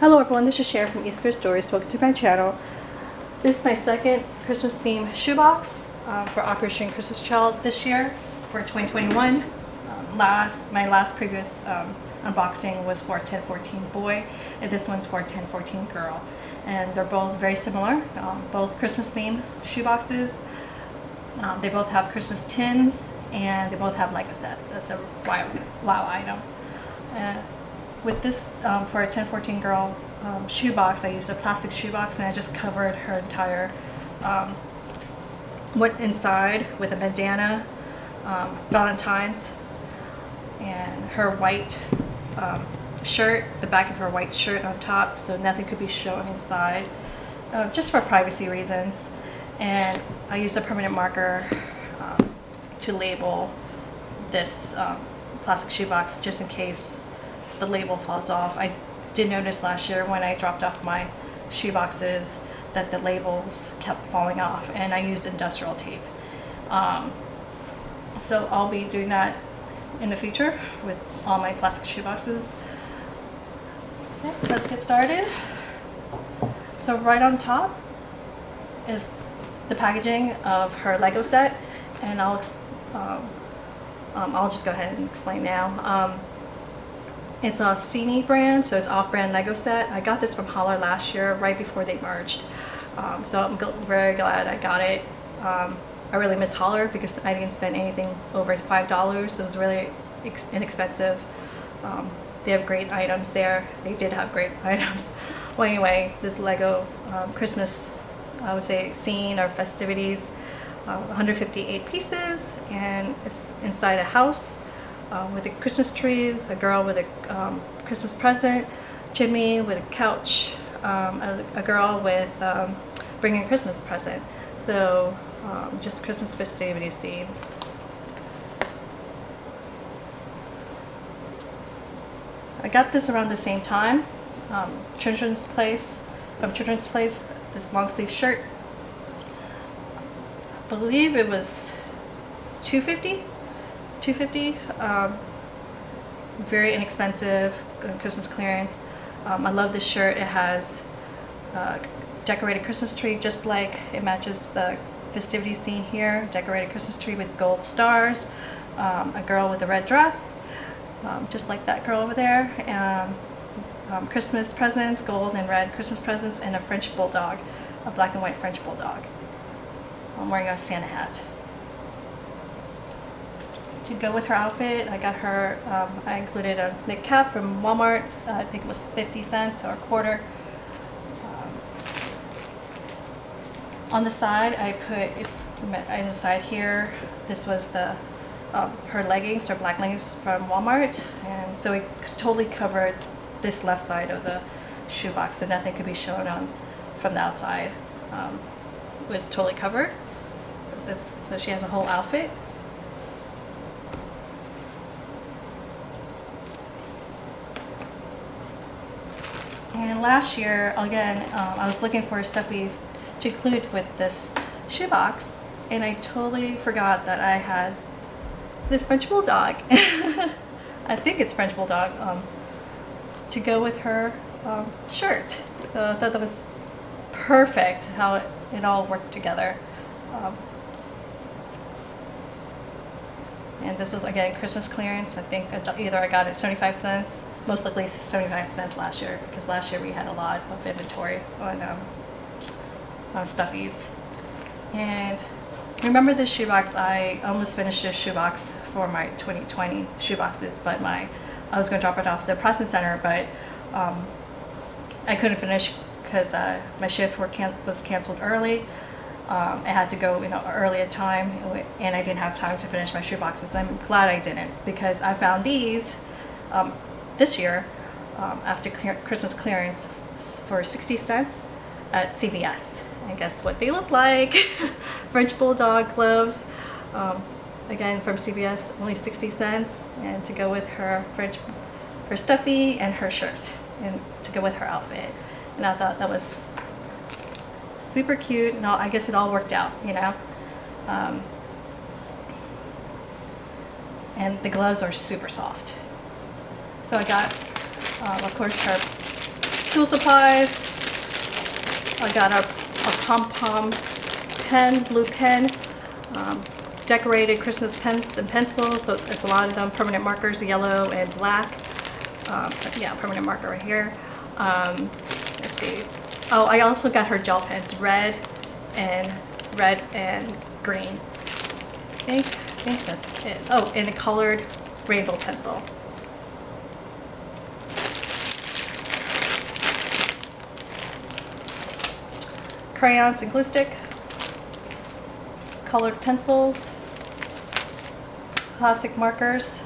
Hello everyone, this is Sharon from East Coast Stories. Welcome to my channel. This is my second Christmas themed shoebox for Operation Christmas Child this year for 2021. My last previous unboxing was for a 10-14 boy, and this one's for a 10-14 girl. And they're both very similar, both Christmas themed shoeboxes. They both have Christmas tins, and they both have Lego sets as the wow item. With this, for a 10-14 girl shoebox, I used a plastic shoebox and I just covered her entire, what inside with a bandana, Valentine's, and her white shirt, the back of her white shirt on top, so nothing could be shown inside, just for privacy reasons. And I used a permanent marker to label this plastic shoebox just in case the label falls off. I did notice last year when I dropped off my shoeboxes that the labels kept falling off, and I used industrial tape. So I'll be doing that in the future with all my plastic shoeboxes. Okay, let's get started. So right on top is the packaging of her Lego set, and I'll just go ahead and explain now. It's a Cine brand, so it's off-brand Lego set. I got this from Hollar last year, right before they merged. So I'm very glad I got it. I really miss Hollar because I didn't spend anything over $5. So it was really inexpensive. They have great items there. They did have great items. Well, anyway, this Lego Christmas, I would say, scene or festivities, 158 pieces, and it's inside a house. With a Christmas tree, a girl with a Christmas present, chimney with a couch, a girl with bringing a Christmas present. So just Christmas festivities scene. I got this around the same time. Children's Place, this long sleeve shirt. I believe it was $250. Very inexpensive, Christmas clearance. I love this shirt. It has decorated Christmas tree, just like it matches the festivity scene here. Decorated Christmas tree with gold stars, a girl with a red dress, just like that girl over there, and Christmas presents, gold and red Christmas presents, and a French Bulldog, a black and white French Bulldog. I'm wearing a Santa hat. To go with her outfit, I got her, I included a knit cap from Walmart. I think it was 50 cents or a quarter. On the side, I put, on the side here, this was the her leggings, her black leggings from Walmart. And so it totally covered this left side of the shoebox, so nothing could be shown on from the outside. It was totally covered. So she has a whole outfit. And last year, again, I was looking for stuff to include with this shoebox, and I totally forgot that I had this French Bulldog. I think it's French Bulldog, to go with her shirt. So I thought that was perfect how it all worked together. And this was, again, Christmas clearance. I think either I got it 75 cents, most likely 75 cents last year, because last year we had a lot of inventory on stuffies. And remember this shoebox, I almost finished this shoebox for my 2020 shoeboxes, but I was going to drop it off at the processing center, but I couldn't finish because my shift was canceled early. I had to go, early at time, and I didn't have time to finish my shoeboxes. I'm glad I didn't, because I found these this year after Christmas clearance for 60 cents at CVS. And guess what they look like? French Bulldog gloves. Again, from CVS, only 60 cents, and to go with her stuffy and her shirt, and to go with her outfit. And I thought that was super cute, and I guess it all worked out, and the gloves are super soft. So I got, of course, her School supplies. I got a pom-pom pen, blue pen, decorated Christmas pens and pencils, so it's a lot of them, permanent markers, yellow and black. Yeah, permanent marker right here. Let's see. Oh, I also got her gel pens, red and green. I think that's it. Oh, and a colored rainbow pencil. Crayons and glue stick. Colored pencils. Classic markers.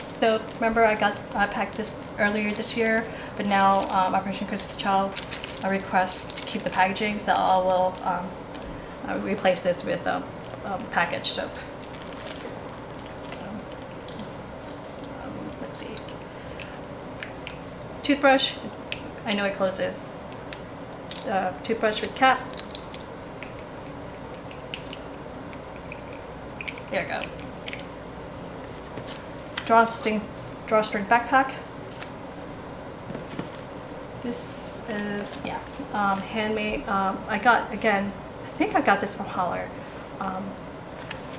So remember I packed this earlier this year, but now Operation Christmas Child requests to keep the packaging, so I will replace this with packaged soap. Let's see. Toothbrush. I know it closes. Toothbrush with cap. There we go. Drawstring Backpack. This is, yeah, handmade. I think I got this from Hollar.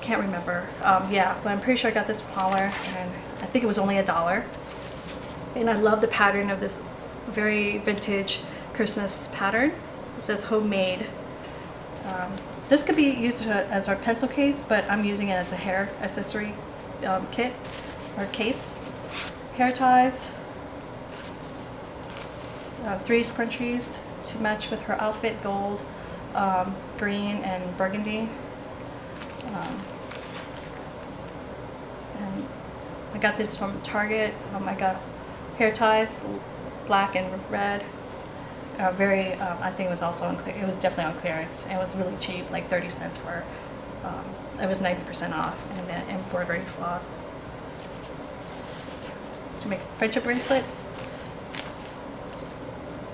Can't remember. Yeah, but I'm pretty sure I got this from Hollar, and I think it was only $1. And I love the pattern of this very vintage Christmas pattern. It says homemade. This could be used as our pencil case, but I'm using it as a hair accessory kit or case. Hair ties. 3 scrunchies to match with her outfit, gold, green, and burgundy. And I got this from Target. I got hair ties, black and red. I think it was also on it was definitely on clearance. It was really cheap, like 30 cents for, it was 90% off. And then embroidery floss to make friendship bracelets.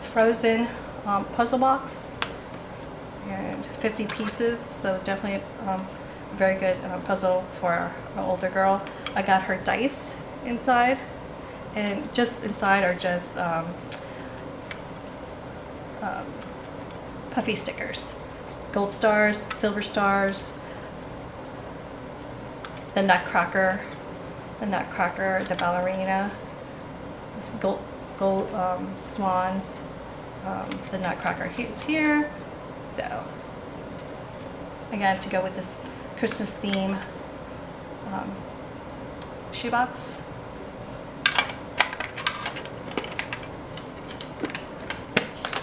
Frozen puzzle box, and 50 pieces, so definitely very good puzzle for an older girl. I got her dice inside, and just inside are just puffy stickers, gold stars, silver stars, the nutcracker, the ballerina, gold swans. The nutcracker is here. So again, to go with this Christmas theme shoebox.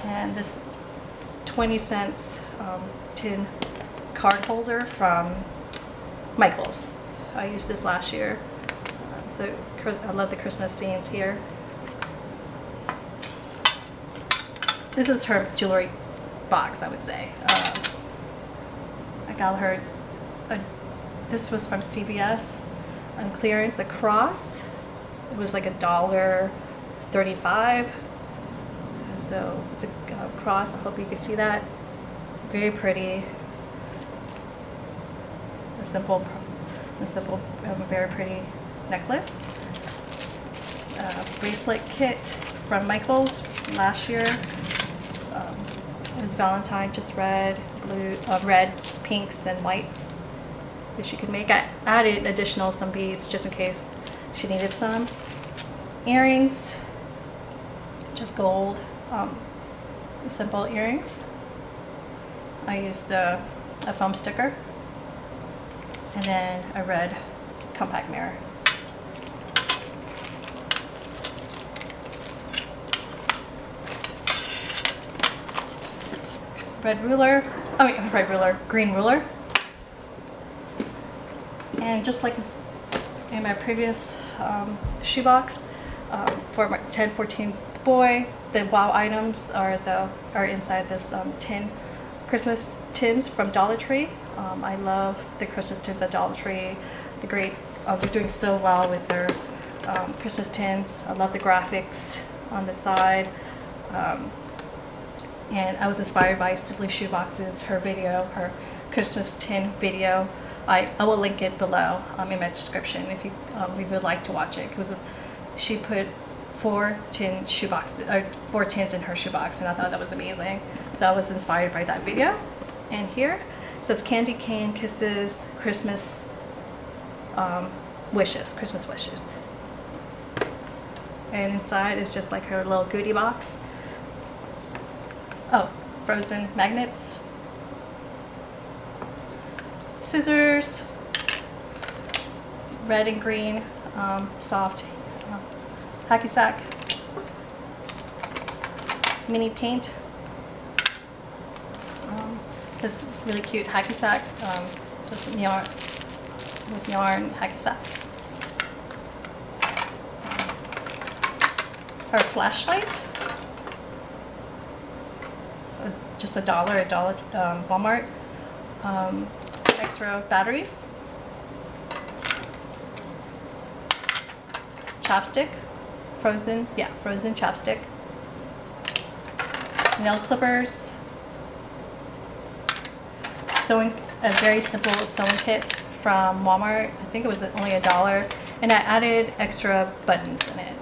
And this 20 cents tin card holder from Michael's. I used this last year. So I love the Christmas scenes here. This is her jewelry box, I would say. I got her, this was from CVS on clearance, a cross. It was like $1.35. So it's a cross, I hope you can see that. Very pretty. A simple, very pretty necklace. Bracelet kit from Michael's last year. It's Valentine, just red, blue, red, pinks, and whites that she could make. I added additional some beads just in case she needed some. Earrings, just gold, simple earrings. I used a foam sticker, and then a red compact mirror. Green ruler. And just like in my previous shoebox, for my 10-14 boy, the wow items are inside this tin, Christmas tins from Dollar Tree. I love the Christmas tins at Dollar Tree. They're doing so well with their Christmas tins. I love the graphics on the side. And I was inspired by Simply Shoeboxes, her Christmas tin video. I will link it below in my description if you would like to watch it, because she put 4 tin shoeboxes, or 4 tins in her shoebox, and I thought that was amazing. So I was inspired by that video. And here it says candy cane kisses, Christmas wishes, Christmas wishes. And inside is just like her little goodie box. Oh, frozen magnets, scissors, red and green soft hacky sack, mini paint, this really cute hacky sack, just yarn with yarn hacky sack. Her flashlight, just $1 at Walmart. Extra batteries, chapstick, frozen chapstick, nail clippers, a very simple sewing kit from Walmart. I think it was only $1, and I added extra buttons in it.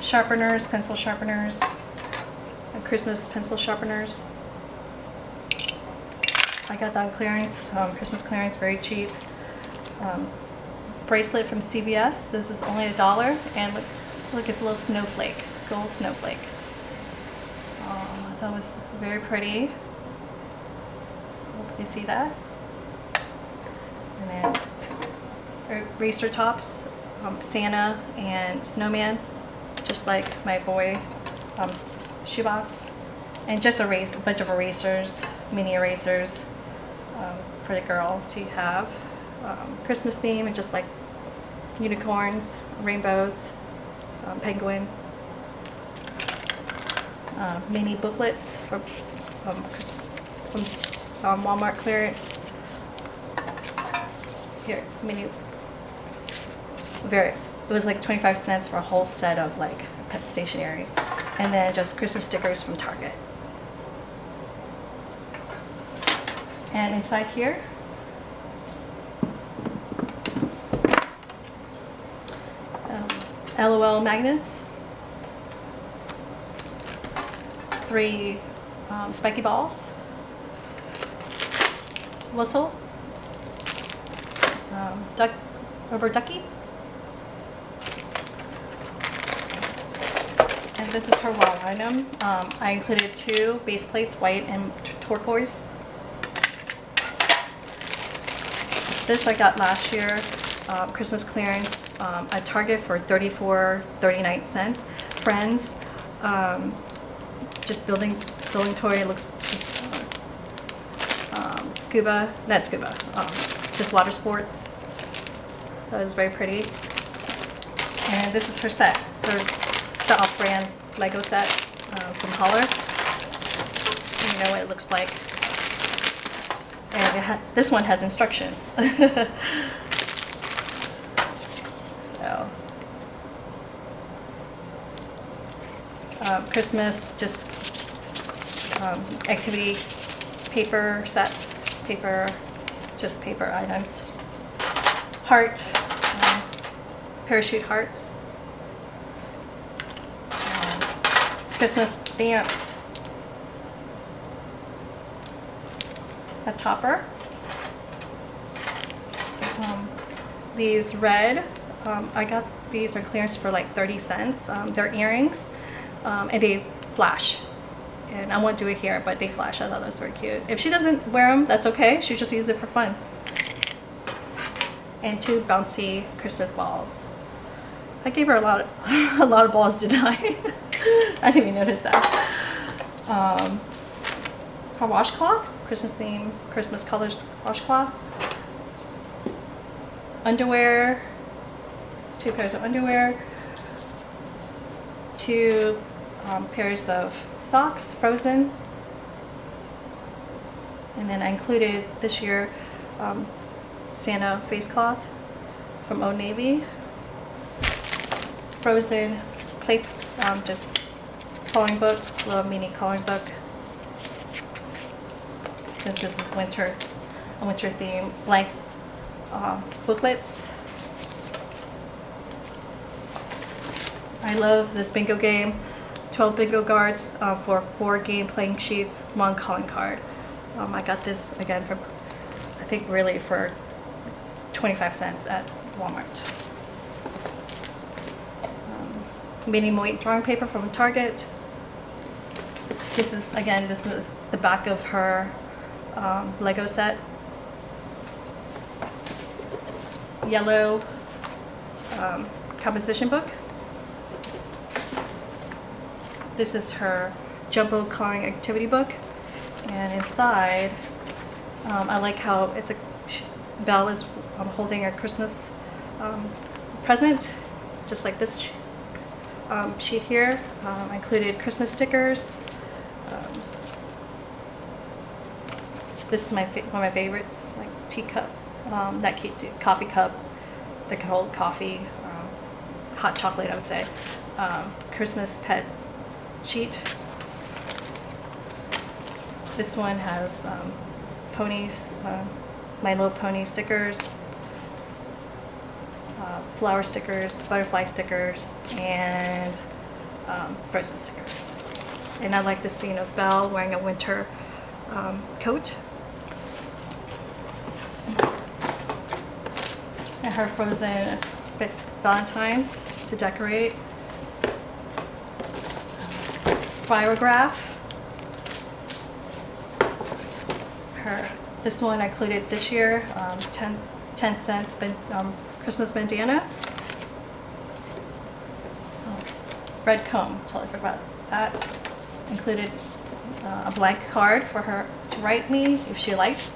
Sharpeners, pencil sharpeners, and Christmas pencil sharpeners. I got that on clearance, Christmas clearance, very cheap. Bracelet from CVS. This is only $1, and look, it's a little snowflake, gold snowflake. I thought it was very pretty. Hope you see that. And then eraser tops, Santa and Snowman, just like my boy shoebox, and just a bunch of erasers, mini erasers for the girl to have. Christmas theme, and just like unicorns, rainbows, penguin, mini booklets from Walmart clearance. Here, mini, it was like 25 cents for a whole set of like pet stationery, and then just Christmas stickers from Target. And inside here, LOL magnets, 3 spiky balls, whistle, rubber ducky, and this is her wall item. I included 2 base plates, white and turquoise. This I got last year, Christmas clearance at Target for 34.39 cents. Friends, just building toy. It looks just just water sports. That was very pretty. And this is her set, the off-brand Lego set from Hollar. You know what it looks like. And this one has instructions. So, Christmas, just activity paper sets, just paper items. Heart, parachute hearts. Christmas stamps. A topper. These red, I got these on clearance for like 30 cents. They're earrings, and they flash. And I won't do it here, but they flash. I thought that was very cute. If she doesn't wear them, that's okay. She just uses it for fun. And 2 bouncy Christmas balls. I gave her a lot of balls, didn't I? I didn't even notice that. Her washcloth, Christmas theme, Christmas colors washcloth. Underwear, 2 pairs of underwear. 2 pairs of socks, frozen. And then I included this year Santa face cloth from Old Navy. Frozen plate, just coloring book, little mini coloring book. Since this is winter, a winter theme, blank booklets. I love this bingo game. 12 bingo cards for 4 game playing sheets, 1 calling card. I got this again from, I think really for 25 cents at Walmart. Mini Moit drawing paper from Target. This is the back of her Lego set. Yellow composition book. This is her jumbo coloring activity book, and inside I like how it's a Belle is holding a Christmas present, just like this sheet here. I included Christmas stickers. This is one of my favorites, like teacup, coffee cup that can hold coffee, hot chocolate, I would say. Christmas pet sheet. This one has ponies, My Little Pony stickers, flower stickers, butterfly stickers, and Frozen stickers. And I like the scene of Belle wearing a winter coat. And her Frozen Valentines to decorate. Spirograph. This one I included this year, 10 cents Christmas bandana. Red comb, totally forgot that. Included a blank card for her to write me if she liked.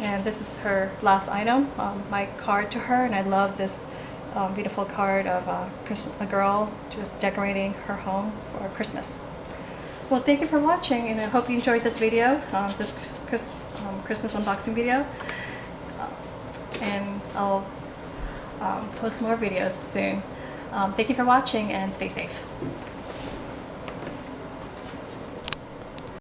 And this is her last item, my card to her, and I love this beautiful card of a girl just decorating her home for Christmas. Well, thank you for watching, and I hope you enjoyed this video, this Christmas unboxing video. And I'll post more videos soon. Thank you for watching, and stay safe.